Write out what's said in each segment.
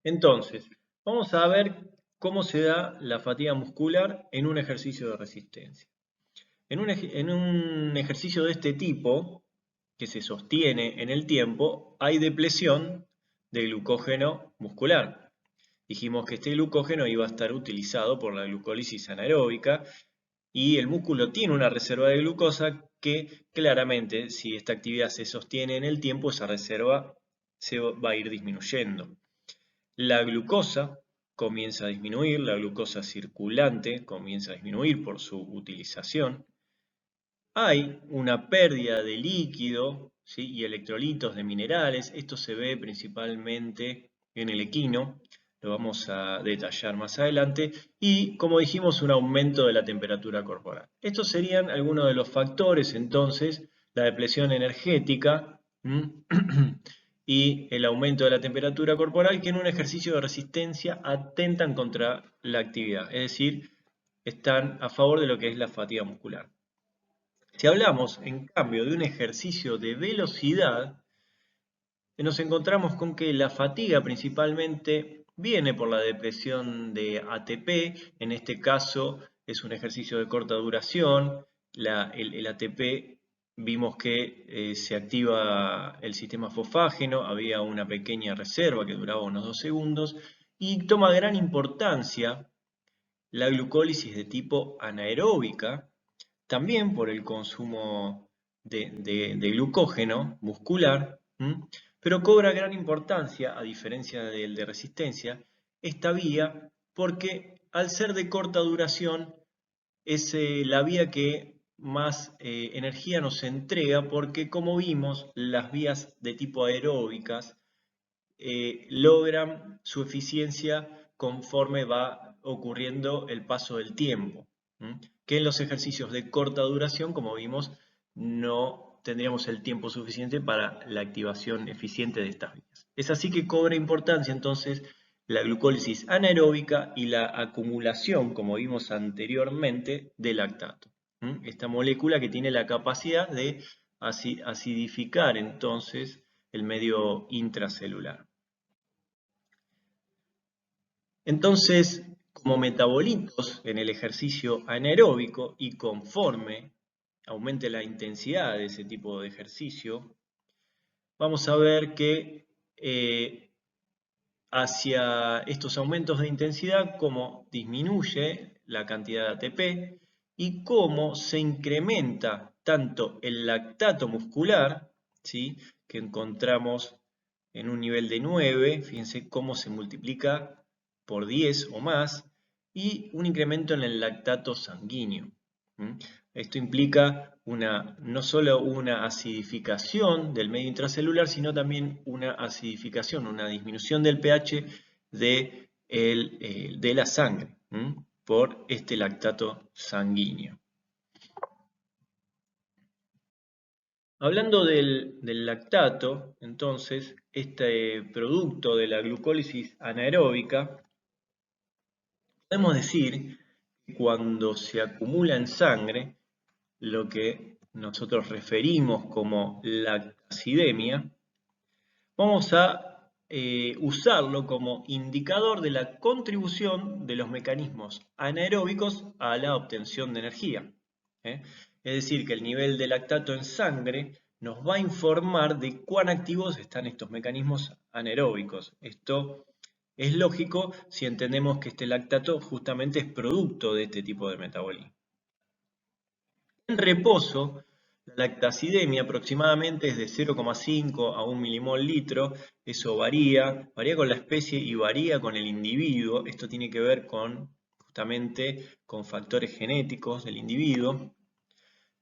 Entonces, vamos a ver cómo se da la fatiga muscular en un ejercicio de resistencia. En un ejercicio de este tipo, que se sostiene en el tiempo, hay depresión de glucógeno muscular. Dijimos que este glucógeno iba a estar utilizado por la glucólisis anaeróbica y el músculo tiene una reserva de glucosa que claramente, si esta actividad se sostiene en el tiempo, esa reserva se va a ir disminuyendo. La glucosa comienza a disminuir, la glucosa circulante comienza a disminuir por su utilización. Hay una pérdida de líquido, ¿sí?, y electrolitos de minerales. Esto se ve principalmente en el equino, lo vamos a detallar más adelante. Y, como dijimos, un aumento de la temperatura corporal. Estos serían algunos de los factores, entonces, la depresión energética y el aumento de la temperatura corporal, que en un ejercicio de resistencia atentan contra la actividad, es decir, están a favor de lo que es la fatiga muscular. Si hablamos, en cambio, de un ejercicio de velocidad, nos encontramos con que la fatiga principalmente viene por la depresión de ATP. En este caso es un ejercicio de corta duración. El ATP vimos que se activa el sistema fosfágeno, había una pequeña reserva que duraba unos 2 segundos y toma gran importancia la glucólisis de tipo anaeróbica, también por el consumo de glucógeno muscular, pero cobra gran importancia, a diferencia del de resistencia, esta vía, porque al ser de corta duración es la vía que más energía nos entrega, porque como vimos, las vías de tipo aeróbicas logran su eficiencia conforme va ocurriendo el paso del tiempo, que en los ejercicios de corta duración, como vimos, no tendríamos el tiempo suficiente para la activación eficiente de estas vías. Es así que cobra importancia entonces la glucólisis anaeróbica y la acumulación, como vimos anteriormente, de lactato. Esta molécula que tiene la capacidad de acidificar entonces el medio intracelular. Entonces, como metabolitos en el ejercicio anaeróbico y conforme aumente la intensidad de ese tipo de ejercicio, vamos a ver que hacia estos aumentos de intensidad, cómo disminuye la cantidad de ATP y cómo se incrementa tanto el lactato muscular, ¿sí?, que encontramos en un nivel de 9, fíjense cómo se multiplica por 10 o más, y un incremento en el lactato sanguíneo. Esto implica no solo una acidificación del medio intracelular, sino también una acidificación, una disminución del pH de la sangre por este lactato sanguíneo. Hablando del lactato, entonces, este producto de la glucólisis anaeróbica, podemos decir que cuando se acumula en sangre, lo que nosotros referimos como lactacidemia, vamos a usarlo como indicador de la contribución de los mecanismos anaeróbicos a la obtención de energía. Es decir, que el nivel de lactato en sangre nos va a informar de cuán activos están estos mecanismos anaeróbicos. Esto es lógico si entendemos que este lactato justamente es producto de este tipo de metabolismo. En reposo, la lactacidemia aproximadamente es de 0,5 a 1 milimol litro. Eso varía con la especie y varía con el individuo. Esto tiene que ver justamente con factores genéticos del individuo.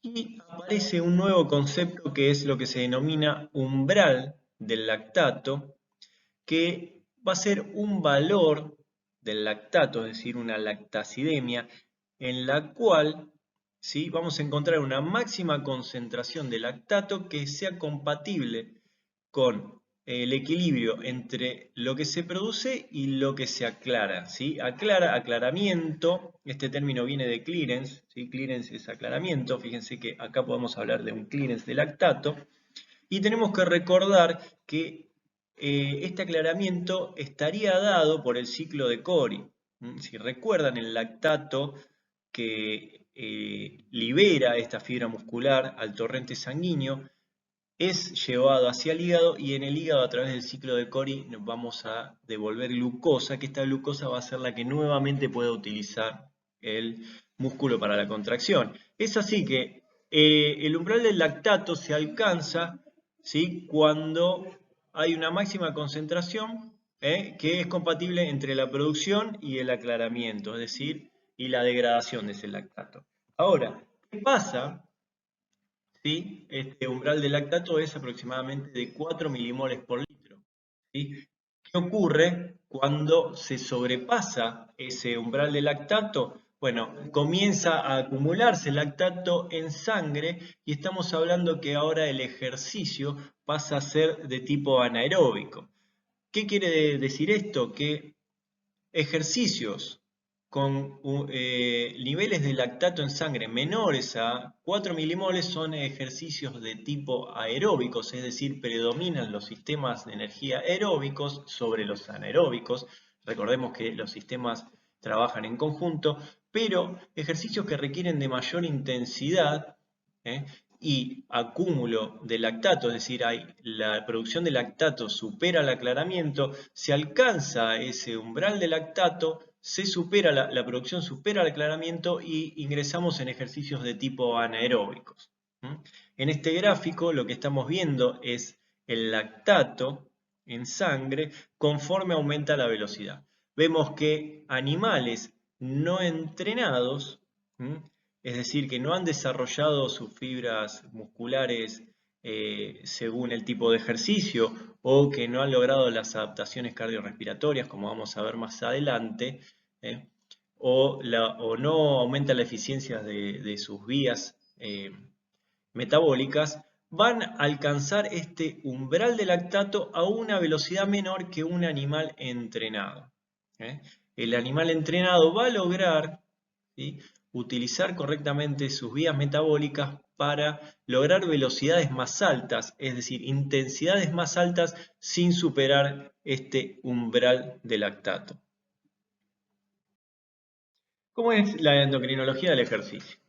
Y aparece un nuevo concepto que es lo que se denomina umbral del lactato, que va a ser un valor del lactato, es decir, una lactacidemia, en la cual, ¿sí?, vamos a encontrar una máxima concentración de lactato que sea compatible con el equilibrio entre lo que se produce y lo que se aclara, ¿sí? Aclaramiento, este término viene de clearance, ¿sí? Clearance es aclaramiento, fíjense que acá podemos hablar de un clearance de lactato, y tenemos que recordar que este aclaramiento estaría dado por el ciclo de Cori. Si recuerdan, el lactato que libera esta fibra muscular al torrente sanguíneo es llevado hacia el hígado, y en el hígado, a través del ciclo de Cori, nos vamos a devolver glucosa, que esta glucosa va a ser la que nuevamente pueda utilizar el músculo para la contracción. Es así que el umbral del lactato se alcanza, ¿sí?, cuando hay una máxima concentración que es compatible entre la producción y el aclaramiento, es decir, y la degradación de ese lactato. Ahora, ¿qué pasa? ¿Sí? Este umbral de lactato es aproximadamente de 4 milimoles por litro. ¿Sí? ¿Qué ocurre cuando se sobrepasa ese umbral de lactato? Bueno, comienza a acumularse lactato en sangre, y estamos hablando que ahora el ejercicio pasa a ser de tipo anaeróbico. ¿Qué quiere decir esto? Que ejercicios con niveles de lactato en sangre menores a 4 milimoles son ejercicios de tipo aeróbicos, es decir, predominan los sistemas de energía aeróbicos sobre los anaeróbicos. Recordemos que los sistemas trabajan en conjunto, pero ejercicios que requieren de mayor intensidad y acúmulo de lactato, es decir, la producción de lactato supera el aclaramiento, se alcanza ese umbral de lactato, la producción supera el aclaramiento y ingresamos en ejercicios de tipo anaeróbicos. En este gráfico lo que estamos viendo es el lactato en sangre conforme aumenta la velocidad. Vemos que animales no entrenados, es decir, que no han desarrollado sus fibras musculares según el tipo de ejercicio, o que no han logrado las adaptaciones cardiorrespiratorias, como vamos a ver más adelante, o no aumenta la eficiencia de sus vías metabólicas, van a alcanzar este umbral de lactato a una velocidad menor que un animal entrenado. El animal entrenado va a lograr, ¿sí?, utilizar correctamente sus vías metabólicas para lograr velocidades más altas, es decir, intensidades más altas, sin superar este umbral de lactato. ¿Cómo es la endocrinología del ejercicio?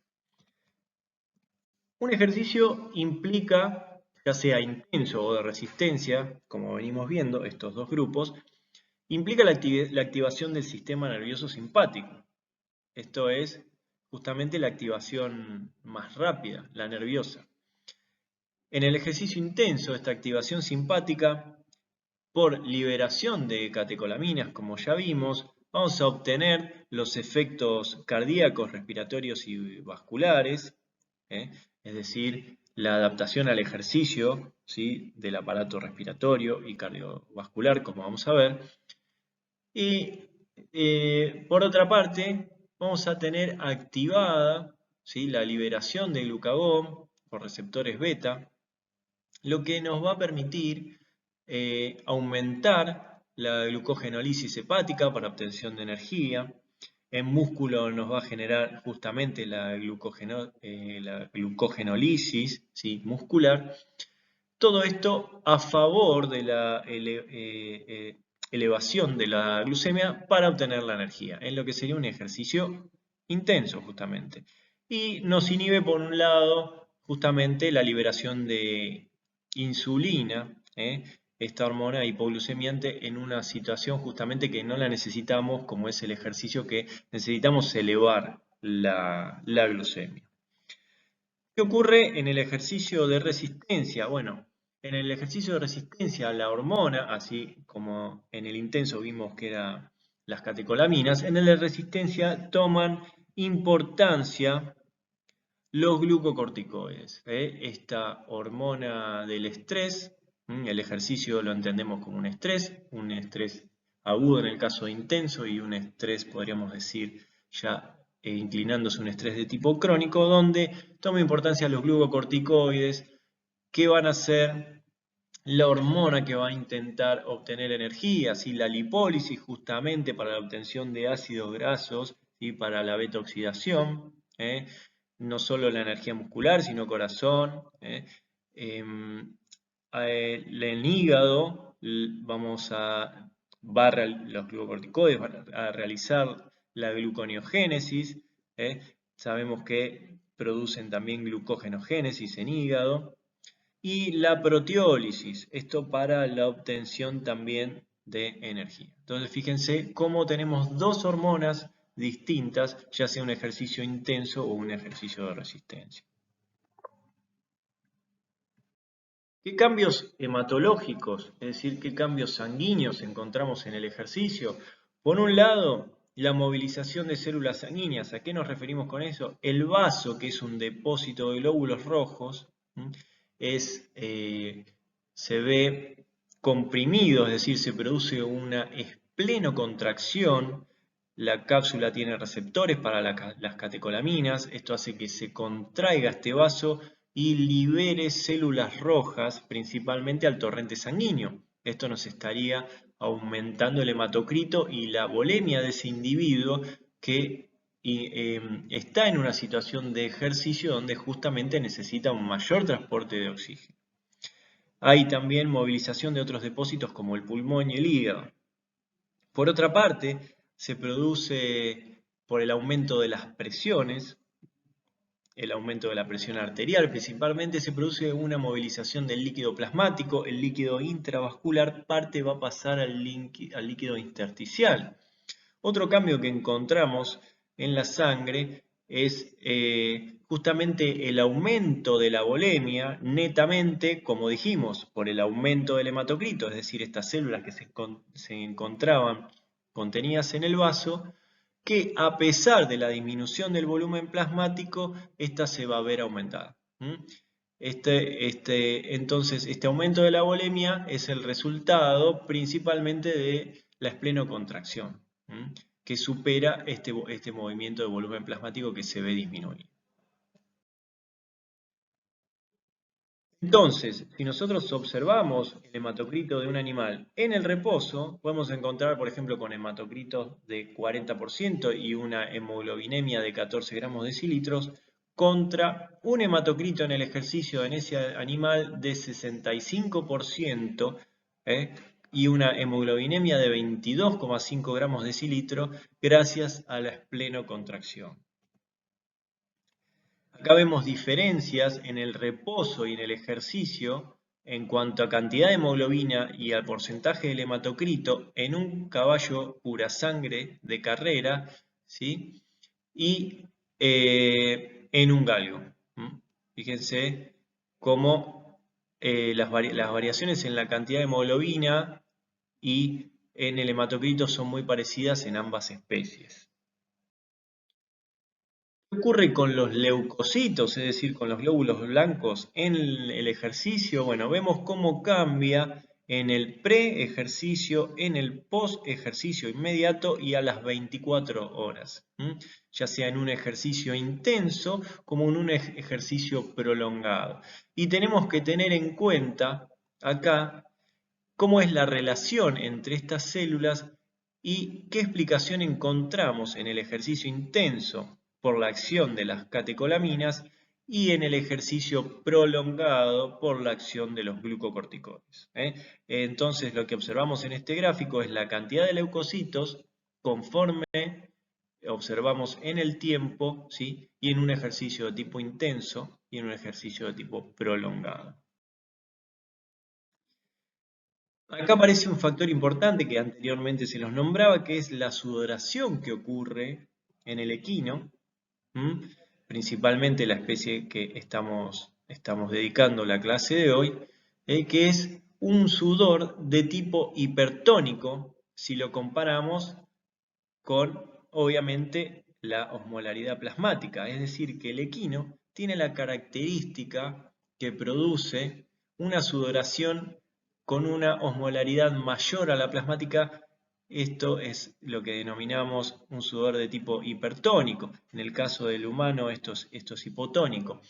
Un ejercicio implica, ya sea intenso o de resistencia, como venimos viendo, estos dos grupos, implica la activación del sistema nervioso simpático. Esto es justamente la activación más rápida, la nerviosa. En el ejercicio intenso, esta activación simpática, por liberación de catecolaminas, como ya vimos, vamos a obtener los efectos cardíacos, respiratorios y vasculares, es decir, la adaptación al ejercicio, ¿sí?, del aparato respiratorio y cardiovascular, como vamos a ver. Y por otra parte, vamos a tener activada, ¿sí?, la liberación de glucagón por receptores beta, lo que nos va a permitir aumentar la glucogenólisis hepática para obtención de energía. En músculo nos va a generar justamente la glucogenólisis, ¿sí?, muscular. Todo esto a favor de la elevación de la glucemia para obtener la energía, en lo que sería un ejercicio intenso justamente. Y nos inhibe, por un lado, justamente la liberación de insulina, esta hormona hipoglucemiante, en una situación justamente que no la necesitamos, como es el ejercicio, que necesitamos elevar la glucemia. ¿Qué ocurre en el ejercicio de resistencia? Bueno, en el ejercicio de resistencia, la hormona, así como en el intenso vimos que eran las catecolaminas, en el de resistencia toman importancia los glucocorticoides. Esta hormona del estrés, el ejercicio lo entendemos como un estrés agudo en el caso de intenso, y un estrés, podríamos decir, ya inclinándose a un estrés de tipo crónico, donde toma importancia los glucocorticoides, que van a ser la hormona que va a intentar obtener energía, ¿sí?, la lipólisis, justamente para la obtención de ácidos grasos y para la beta-oxidación, no solo la energía muscular, sino corazón. El hígado los glucocorticoides van a realizar la gluconeogénesis. Sabemos que producen también glucogenogénesis en hígado. Y la proteólisis, esto para la obtención también de energía. Entonces fíjense cómo tenemos dos hormonas distintas, ya sea un ejercicio intenso o un ejercicio de resistencia. ¿Qué cambios hematológicos, es decir, qué cambios sanguíneos encontramos en el ejercicio? Por un lado, la movilización de células sanguíneas. ¿A qué nos referimos con eso? El vaso, que es un depósito de glóbulos rojos, se ve comprimido, es decir, se produce una esplenocontracción. La cápsula tiene receptores para las catecolaminas. Esto hace que se contraiga este vaso y libere células rojas, principalmente al torrente sanguíneo. Esto nos estaría aumentando el hematocrito y la volemia de ese individuo que está en una situación de ejercicio donde justamente necesita un mayor transporte de oxígeno. Hay también movilización de otros depósitos como el pulmón y el hígado. Por otra parte, se produce por el aumento de las presiones, el aumento de la presión arterial principalmente, se produce una movilización del líquido plasmático. El líquido intravascular parte va a pasar al líquido intersticial. Otro cambio que encontramos en la sangre es justamente el aumento de la volemia, netamente, como dijimos, por el aumento del hematocrito, es decir, estas células que se encontraban contenidas en el vaso, que a pesar de la disminución del volumen plasmático, esta se va a ver aumentada. Entonces, este aumento de la volemia es el resultado principalmente de la esplenocontracción, que supera este movimiento de volumen plasmático que se ve disminuido. Entonces, si nosotros observamos el hematocrito de un animal en el reposo, podemos encontrar, por ejemplo, con hematocritos de 40% y una hemoglobinemia de 14 gramos decilitros, contra un hematocrito en el ejercicio en ese animal de 65% y una hemoglobinemia de 22,5 gramos decilitro gracias a la esplenocontracción. Acá vemos diferencias en el reposo y en el ejercicio en cuanto a cantidad de hemoglobina y al porcentaje del hematocrito en un caballo pura sangre de carrera, ¿sí? Y en un galgo. Fíjense cómo las variaciones en la cantidad de hemoglobina y en el hematocrito son muy parecidas en ambas especies. ¿Qué ocurre con los leucocitos, es decir, con los glóbulos blancos en el ejercicio? Bueno, vemos cómo cambia en el pre-ejercicio, en el post-ejercicio inmediato y a las 24 horas, ya sea en un ejercicio intenso como en un ejercicio prolongado. Y tenemos que tener en cuenta acá cómo es la relación entre estas células y qué explicación encontramos en el ejercicio intenso por la acción de las catecolaminas y en el ejercicio prolongado por la acción de los glucocorticoides. Entonces lo que observamos en este gráfico es la cantidad de leucocitos conforme observamos en el tiempo, ¿sí? Y en un ejercicio de tipo intenso y en un ejercicio de tipo prolongado. Acá aparece un factor importante que anteriormente se los nombraba, que es la sudoración que ocurre en el equino, principalmente la especie que estamos dedicando la clase de hoy, que es un sudor de tipo hipertónico, si lo comparamos con, obviamente, la osmolaridad plasmática, es decir, que el equino tiene la característica que produce una sudoración con una osmolaridad mayor a la plasmática. Esto es lo que denominamos un sudor de tipo hipertónico. En el caso del humano esto es hipotónico.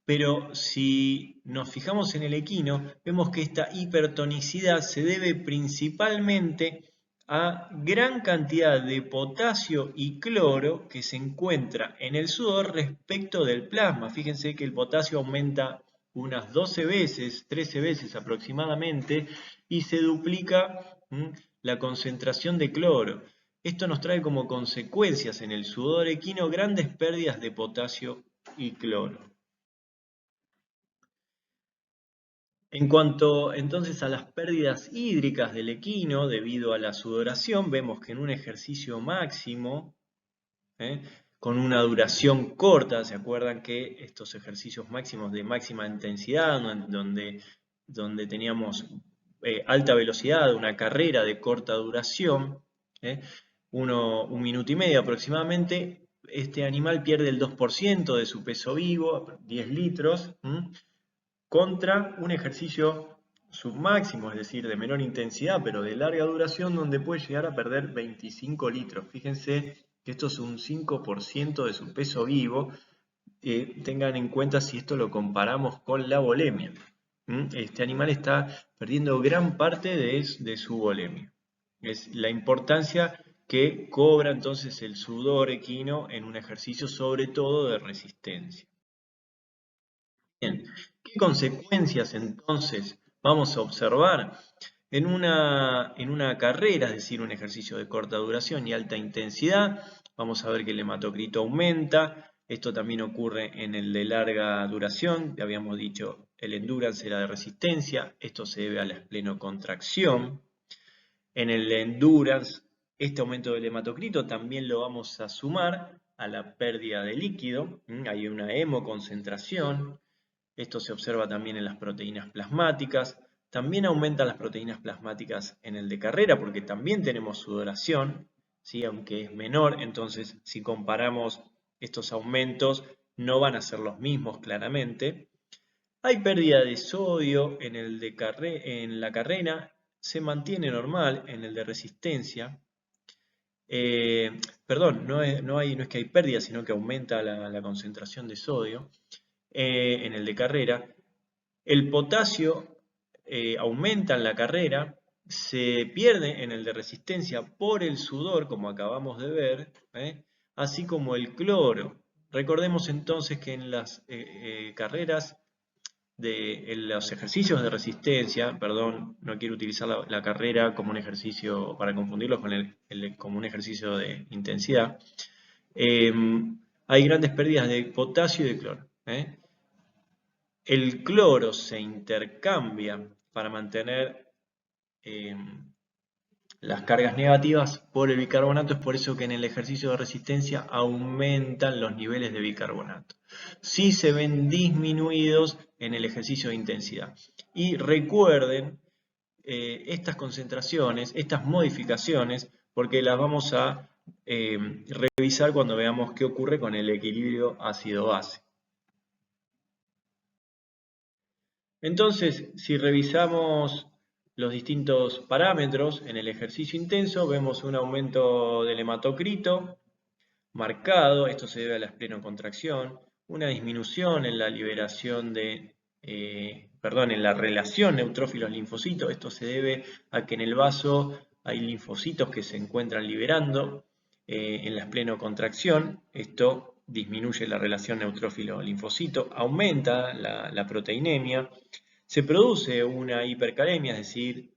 Pero si nos fijamos en el equino, vemos que esta hipertonicidad se debe principalmente a gran cantidad de potasio y cloro que se encuentra en el sudor respecto del plasma. Fíjense que el potasio aumenta unas 12 veces, 13 veces aproximadamente, y se duplica la concentración de cloro. Esto nos trae como consecuencias en el sudor equino grandes pérdidas de potasio y cloro. En cuanto entonces a las pérdidas hídricas del equino debido a la sudoración, vemos que en un ejercicio máximo, con una duración corta, ¿se acuerdan que estos ejercicios máximos de máxima intensidad, donde teníamos alta velocidad, una carrera de corta duración, un minuto y medio aproximadamente, este animal pierde el 2% de su peso vivo, 10 litros, contra un ejercicio submáximo, es decir, de menor intensidad, pero de larga duración, donde puede llegar a perder 25 litros. Fíjense que esto es un 5% de su peso vivo. Tengan en cuenta si esto lo comparamos con la volemia. Este animal está perdiendo gran parte de su volemia. Es la importancia que cobra entonces el sudor equino en un ejercicio, sobre todo de resistencia. Bien, ¿qué consecuencias entonces vamos a observar? En una carrera, es decir, un ejercicio de corta duración y alta intensidad, vamos a ver que el hematocrito aumenta. Esto también ocurre en el de larga duración. Ya habíamos dicho, el endurance era de resistencia. Esto se debe a la esplenocontracción. En el endurance, este aumento del hematocrito también lo vamos a sumar a la pérdida de líquido. Hay una hemoconcentración. Esto se observa también en las proteínas plasmáticas. También aumentan las proteínas plasmáticas en el de carrera porque también tenemos sudoración, ¿sí? Aunque es menor. Entonces, si comparamos estos aumentos, no van a ser los mismos claramente. Hay pérdida de sodio en en la carrera, se mantiene normal en el de resistencia. Perdón, no es que hay pérdida, sino que aumenta la concentración de sodio en el de carrera. El potasio aumenta en la carrera, se pierde en el de resistencia por el sudor, como acabamos de ver, así como el cloro. Recordemos entonces que en las carreras, en los ejercicios de resistencia, perdón, no quiero utilizar la carrera como un ejercicio para confundirlos con como un ejercicio de intensidad, hay grandes pérdidas de potasio y de cloro. El cloro se intercambia para mantener las cargas negativas por el bicarbonato. Es por eso que en el ejercicio de resistencia aumentan los niveles de bicarbonato. Sí se ven disminuidos en el ejercicio de intensidad. Y recuerden estas concentraciones, estas modificaciones, porque las vamos a revisar cuando veamos qué ocurre con el equilibrio ácido-base. Entonces, si revisamos los distintos parámetros en el ejercicio intenso, vemos un aumento del hematocrito marcado, esto se debe a la esplenocontracción, una disminución en la liberación en la relación neutrófilos-linfocitos, esto se debe a que en el vaso hay linfocitos que se encuentran liberando en la esplenocontracción, esto disminuye la relación neutrófilo-linfocito, aumenta la proteinemia, se produce una hipercalemia, es decir,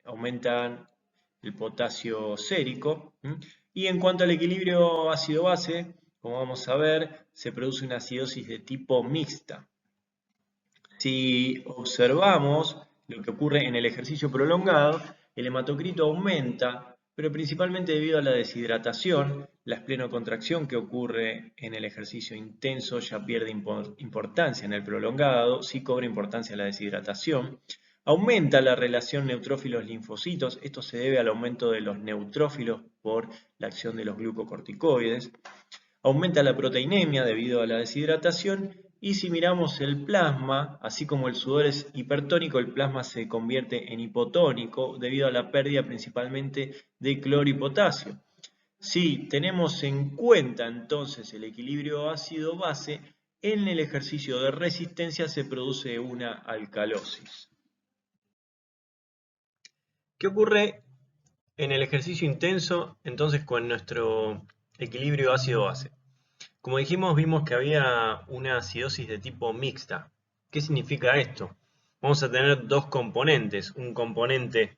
aumentan el potasio sérico, y en cuanto al equilibrio ácido-base, como vamos a ver, se produce una acidosis de tipo mixta. Si observamos lo que ocurre en el ejercicio prolongado, el hematocrito aumenta, pero principalmente debido a la deshidratación. La esplenocontracción que ocurre en el ejercicio intenso ya pierde importancia en el prolongado, sí cobra importancia la deshidratación. Aumenta la relación neutrófilos-linfocitos, esto se debe al aumento de los neutrófilos por la acción de los glucocorticoides. Aumenta la proteinemia debido a la deshidratación. Y si miramos el plasma, así como el sudor es hipertónico, el plasma se convierte en hipotónico debido a la pérdida principalmente de cloro y potasio. Si tenemos en cuenta entonces el equilibrio ácido-base, en el ejercicio de resistencia se produce una alcalosis. ¿Qué ocurre en el ejercicio intenso entonces con nuestro equilibrio ácido-base? Como dijimos, vimos que había una acidosis de tipo mixta. ¿Qué significa esto? vamos a tener dos componentes, un componente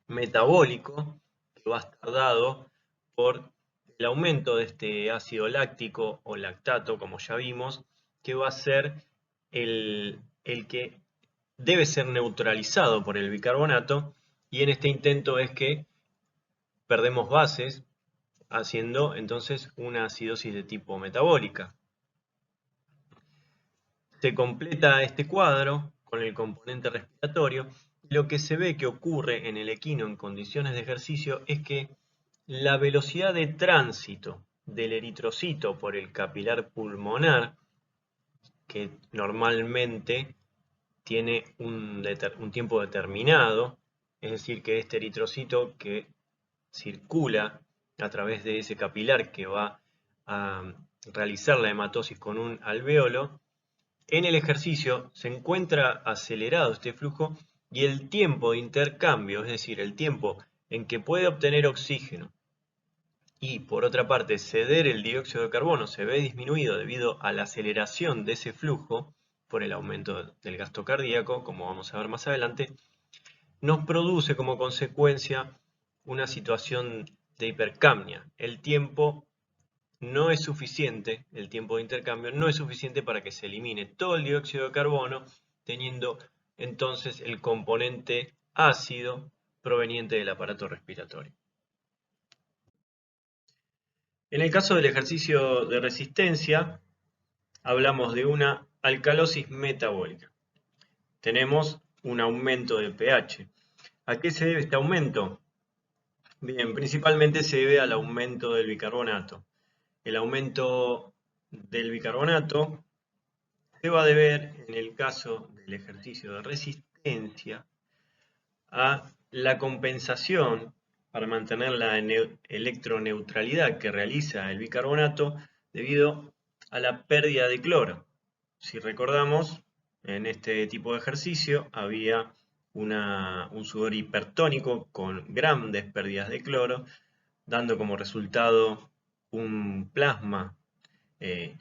metabólico que va a estar dado por el aumento de este ácido láctico o lactato, como ya vimos, que va a ser el que debe ser neutralizado por el bicarbonato, y en este intento es que perdemos bases, haciendo entonces una acidosis de tipo metabólica. Se completa este cuadro con el componente respiratorio. Lo que se ve que ocurre en el equino en condiciones de ejercicio es que la velocidad de tránsito del eritrocito por el capilar pulmonar, que normalmente tiene un tiempo determinado, es decir, que este eritrocito que circula a través de ese capilar que va a realizar la hematosis con un alveolo, en el ejercicio se encuentra acelerado este flujo y el tiempo de intercambio, es decir, el tiempo en que puede obtener oxígeno y por otra parte ceder el dióxido de carbono, se ve disminuido debido a la aceleración de ese flujo por el aumento del gasto cardíaco, como vamos a ver más adelante, nos produce como consecuencia una situación de hipercapnia. El tiempo no es suficiente, el tiempo de intercambio no es suficiente para que se elimine todo el dióxido de carbono, teniendo entonces el componente ácido proveniente del aparato respiratorio. En el caso del ejercicio de resistencia, hablamos de una alcalosis metabólica. Tenemos un aumento de pH. ¿A qué se debe este aumento? Bien, principalmente se debe al aumento del bicarbonato. El aumento del bicarbonato se va a deber, en el caso del ejercicio de resistencia, a la compensación para mantener la electroneutralidad que realiza el bicarbonato debido a la pérdida de cloro. Si recordamos, en este tipo de ejercicio había un sudor hipertónico con grandes pérdidas de cloro, dando como resultado un plasma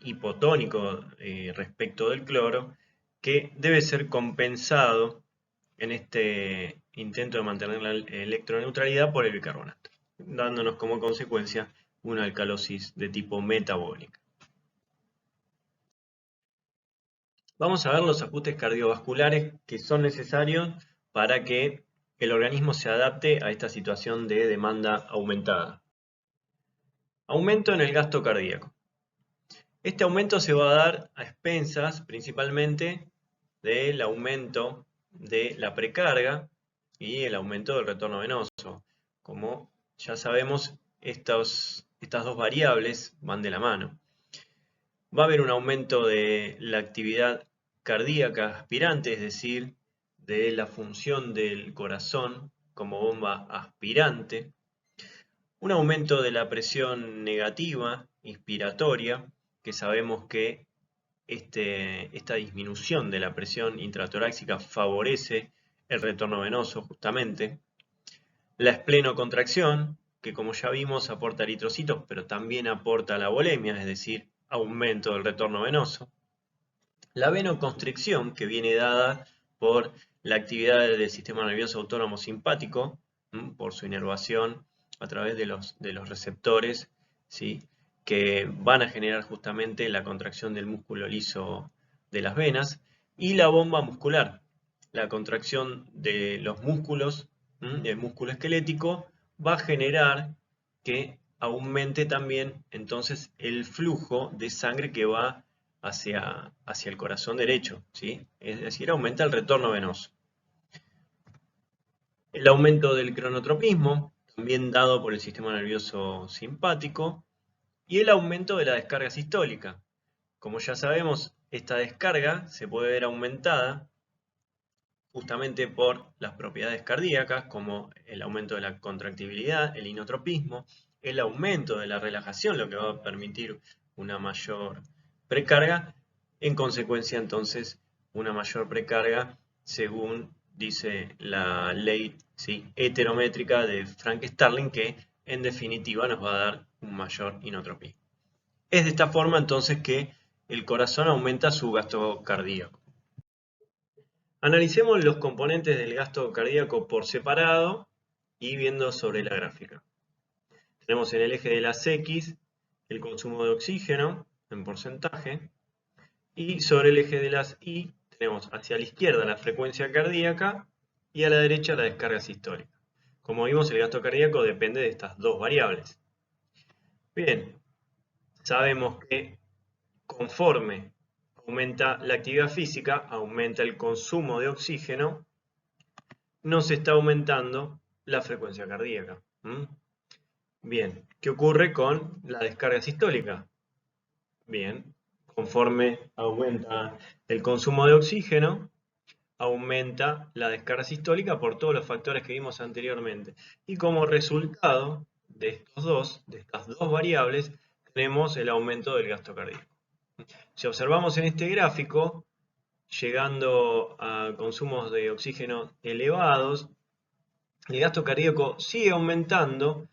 hipotónico respecto del cloro, que debe ser compensado en este intento de mantener la electroneutralidad por el bicarbonato, dándonos como consecuencia una alcalosis de tipo metabólica. Vamos a ver los ajustes cardiovasculares que son necesarios para que el organismo se adapte a esta situación de demanda aumentada. Aumento en el gasto cardíaco. Este aumento se va a dar a expensas principalmente del aumento de la precarga y el aumento del retorno venoso. Como ya sabemos, estas dos variables van de la mano. Va a haber un aumento de la actividad cardíaca aspirante, es decir, de la función del corazón como bomba aspirante. Un aumento de la presión negativa inspiratoria, que sabemos que esta disminución de la presión intratorácica favorece el retorno venoso justamente. La esplenocontracción, que como ya vimos aporta eritrocitos, pero también aporta la volemia, es decir, aumento del retorno venoso. La venoconstricción, que viene dada por la actividad del sistema nervioso autónomo simpático, por su inervación a través de los receptores, ¿sí?, que van a generar justamente la contracción del músculo liso de las venas, y la bomba muscular, la contracción de los músculos, el músculo esquelético, va a generar que aumente también entonces el flujo de sangre que va hacia el corazón derecho, ¿sí? Es decir, aumenta el retorno venoso. El aumento del cronotropismo, también dado por el sistema nervioso simpático, y el aumento de la descarga sistólica. Como ya sabemos, esta descarga se puede ver aumentada justamente por las propiedades cardíacas, como el aumento de la contractibilidad, el inotropismo, el aumento de la relajación, lo que va a permitir una mayor precarga, en consecuencia entonces una mayor precarga según dice la ley, ¿sí?, heterométrica de Frank Starling, que en definitiva nos va a dar un mayor inotropismo. Es de esta forma entonces que el corazón aumenta su gasto cardíaco. Analicemos los componentes del gasto cardíaco por separado y viendo sobre la gráfica. Tenemos en el eje de las X el consumo de oxígeno en porcentaje y sobre el eje de las Y tenemos hacia la izquierda la frecuencia cardíaca y a la derecha la descarga sistólica. Como vimos, el gasto cardíaco depende de estas dos variables. Bien, sabemos que conforme aumenta la actividad física, aumenta el consumo de oxígeno, nos está aumentando la frecuencia cardíaca. Bien, ¿qué ocurre con la descarga sistólica? Bien, conforme aumenta el consumo de oxígeno, aumenta la descarga sistólica por todos los factores que vimos anteriormente. Y como resultado de estas dos variables, tenemos el aumento del gasto cardíaco. Si observamos en este gráfico, llegando a consumos de oxígeno elevados, el gasto cardíaco sigue aumentando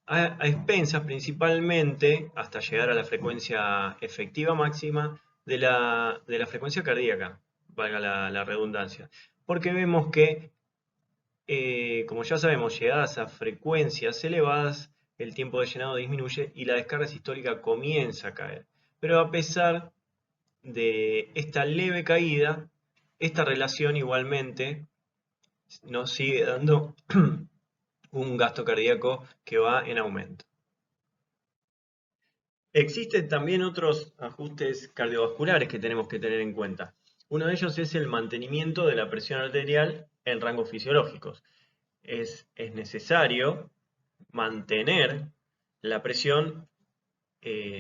a expensas principalmente hasta llegar a la frecuencia efectiva máxima de la frecuencia cardíaca, valga la redundancia. Porque vemos que, como ya sabemos, llegadas a frecuencias elevadas, el tiempo de llenado disminuye y la descarga sistólica comienza a caer. Pero a pesar de esta leve caída, esta relación igualmente nos sigue dando un gasto cardíaco que va en aumento. Existen también otros ajustes cardiovasculares que tenemos que tener en cuenta. Uno de ellos es el mantenimiento de la presión arterial en rangos fisiológicos. Es necesario mantener la presión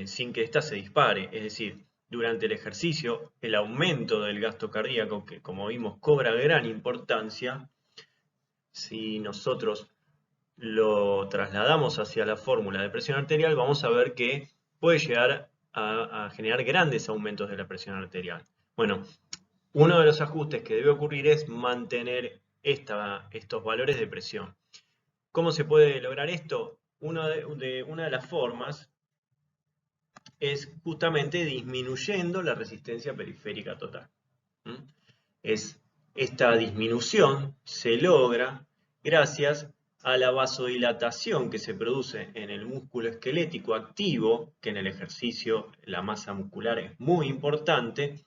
sin que ésta se dispare, es decir, durante el ejercicio, el aumento del gasto cardíaco, que como vimos cobra gran importancia, si nosotros lo trasladamos hacia la fórmula de presión arterial, vamos a ver que puede llegar a generar grandes aumentos de la presión arterial. Bueno, uno de los ajustes que debe ocurrir es mantener estos valores de presión. ¿Cómo se puede lograr esto? Una de las formas es justamente disminuyendo la resistencia periférica total. Esta disminución se logra gracias a la vasodilatación que se produce en el músculo esquelético activo, que en el ejercicio la masa muscular es muy importante.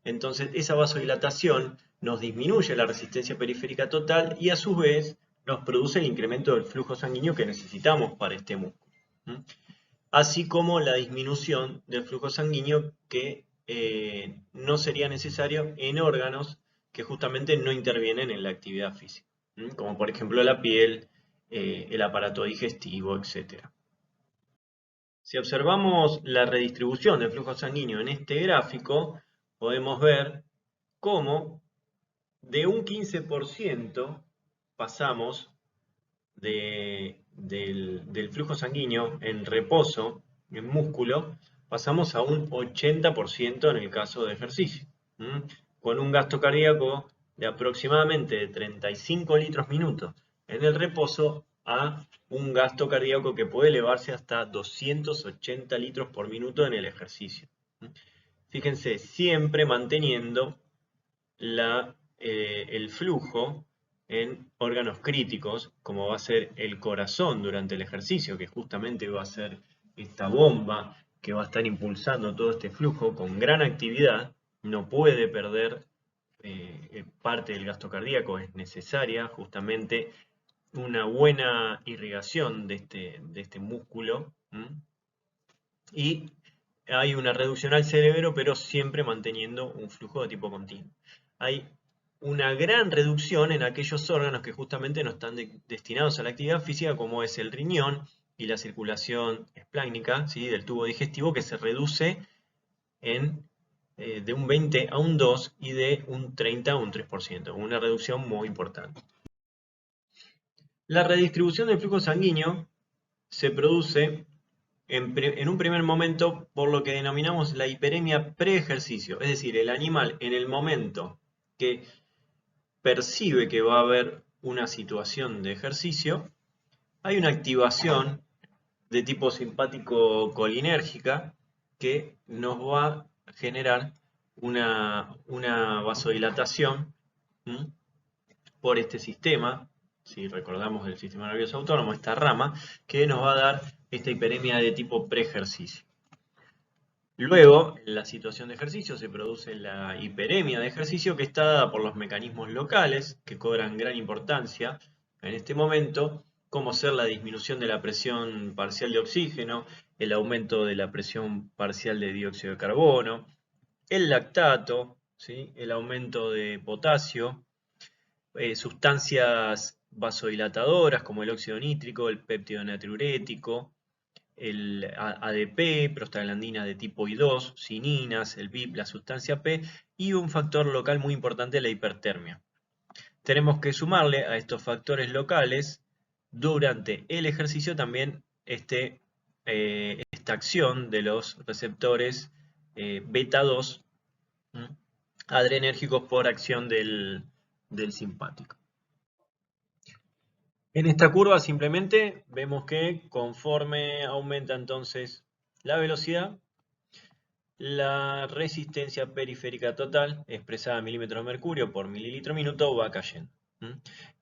Entonces esa vasodilatación nos disminuye la resistencia periférica total y a su vez nos produce el incremento del flujo sanguíneo que necesitamos para este músculo. Así como la disminución del flujo sanguíneo que no sería necesario en órganos que justamente no intervienen en la actividad física, como por ejemplo la piel, el aparato digestivo, etc. Si observamos la redistribución del flujo sanguíneo en este gráfico, podemos ver cómo de un 15% pasamos del flujo sanguíneo en reposo, en músculo, pasamos a un 80% en el caso de ejercicio, con un gasto cardíaco de aproximadamente 35 litros minutos en el reposo a un gasto cardíaco que puede elevarse hasta 280 litros por minuto en el ejercicio. Fíjense, siempre manteniendo el flujo en órganos críticos, como va a ser el corazón durante el ejercicio, que justamente va a ser esta bomba que va a estar impulsando todo este flujo con gran actividad, no puede perder parte del gasto cardíaco, es necesaria justamente una buena irrigación de este músculo, y hay una reducción al cerebro, pero siempre manteniendo un flujo de tipo continuo. Hay una gran reducción en aquellos órganos que justamente no están destinados a la actividad física, como es el riñón y la circulación espláncnica, ¿sí?, del tubo digestivo, que se reduce de un 20 a un 2 y de un 30 a un 3%, una reducción muy importante. La redistribución del flujo sanguíneo se produce en un primer momento por lo que denominamos la hiperemia pre-ejercicio, es decir, el animal en el momento que percibe que va a haber una situación de ejercicio, hay una activación de tipo simpático colinérgica que nos va a generar una vasodilatación por este sistema, si recordamos del sistema nervioso autónomo, esta rama, que nos va a dar esta hiperemia de tipo preejercicio. Luego, en la situación de ejercicio se produce la hiperemia de ejercicio, que está dada por los mecanismos locales que cobran gran importancia en este momento, como ser la disminución de la presión parcial de oxígeno, el aumento de la presión parcial de dióxido de carbono, el lactato, ¿sí?, el aumento de potasio, sustancias vasodilatadoras como el óxido nítrico, el péptido natriurético, el ADP, prostaglandinas de tipo I2, cininas, el BIP, la sustancia P, y un factor local muy importante, la hipertermia. Tenemos que sumarle a estos factores locales durante el ejercicio también esta acción de los receptores beta 2 adrenérgicos por acción del simpático. En esta curva simplemente vemos que conforme aumenta entonces la velocidad, la resistencia periférica total, expresada en milímetros de mercurio por mililitro minuto, va cayendo.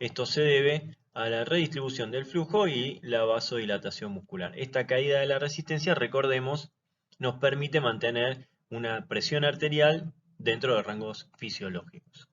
Esto se debe a la redistribución del flujo y la vasodilatación muscular. Esta caída de la resistencia, recordemos, nos permite mantener una presión arterial dentro de rangos fisiológicos.